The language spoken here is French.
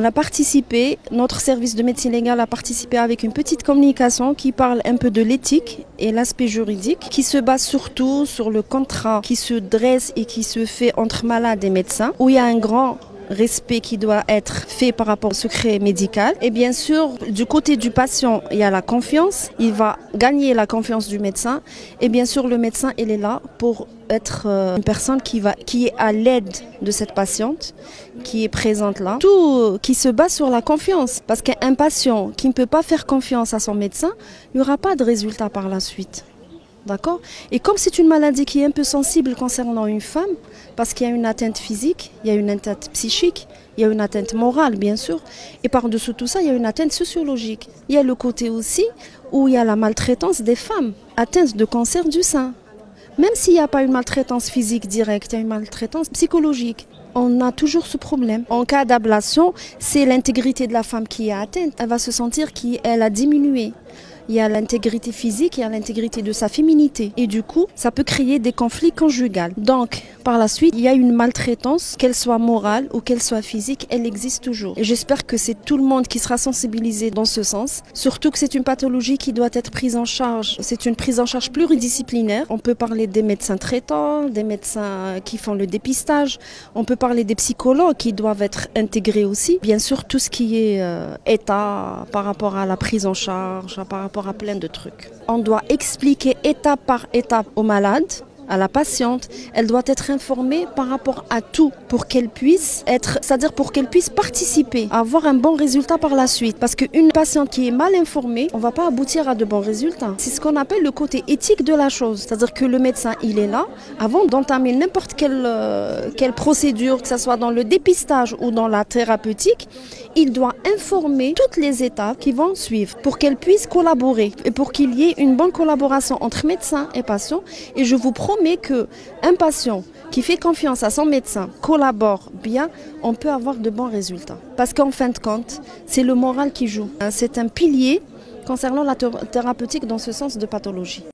a participé, notre service de médecine légale a participé avec une petite communication qui parle un peu de l'éthique et l'aspect juridique, qui se base surtout sur le contrat qui se dresse et qui se fait entre malades et médecins, où il y a un grand respect qui doit être fait par rapport au secret médical. Et bien sûr, du côté du patient, il y a la confiance. Il va gagner la confiance du médecin. Et bien sûr, le médecin, il est là pour être une personne qui est à l'aide de cette patiente, qui est présente là. Tout qui se base sur la confiance. Parce qu'un patient qui ne peut pas faire confiance à son médecin, il n'y aura pas de résultat par la suite. D'accord ? Et comme c'est une maladie qui est un peu sensible concernant une femme, parce qu'il y a une atteinte physique, il y a une atteinte psychique, il y a une atteinte morale bien sûr, et par-dessus tout ça, il y a une atteinte sociologique. Il y a le côté aussi où il y a la maltraitance des femmes, atteintes de cancer du sein. Même s'il n'y a pas une maltraitance physique directe, il y a une maltraitance psychologique. On a toujours ce problème. En cas d'ablation, c'est l'intégrité de la femme qui est atteinte. Elle va se sentir qu'elle a diminué. Il y a l'intégrité physique, il y a l'intégrité de sa féminité. Et du coup, ça peut créer des conflits conjugaux. Donc, par la suite, il y a une maltraitance, qu'elle soit morale ou qu'elle soit physique, elle existe toujours. Et j'espère que c'est tout le monde qui sera sensibilisé dans ce sens. Surtout que c'est une pathologie qui doit être prise en charge. C'est une prise en charge pluridisciplinaire. On peut parler des médecins traitants, des médecins qui font le dépistage. On peut parler des psychologues qui doivent être intégrés aussi. Bien sûr, tout ce qui est état par rapport à la prise en charge, par rapport à plein de trucs. On doit expliquer étape par étape aux malades, à la patiente. Elle doit être informée par rapport à tout pour qu'elle puisse être, c'est-à-dire pour qu'elle puisse participer, à avoir un bon résultat par la suite. Parce qu'une patiente qui est mal informée, on ne va pas aboutir à de bons résultats. C'est ce qu'on appelle le côté éthique de la chose. C'est-à-dire que le médecin, il est là, avant d'entamer n'importe quelle procédure, que ce soit dans le dépistage ou dans la thérapeutique, il doit informer toutes les étapes qui vont suivre pour qu'elle puisse collaborer et pour qu'il y ait une bonne collaboration entre médecin et patient. Et je vous promets qu'un patient qui fait confiance à son médecin collabore bien, on peut avoir de bons résultats. Parce qu'en fin de compte, c'est le moral qui joue. C'est un pilier concernant la thérapeutique dans ce sens de pathologie.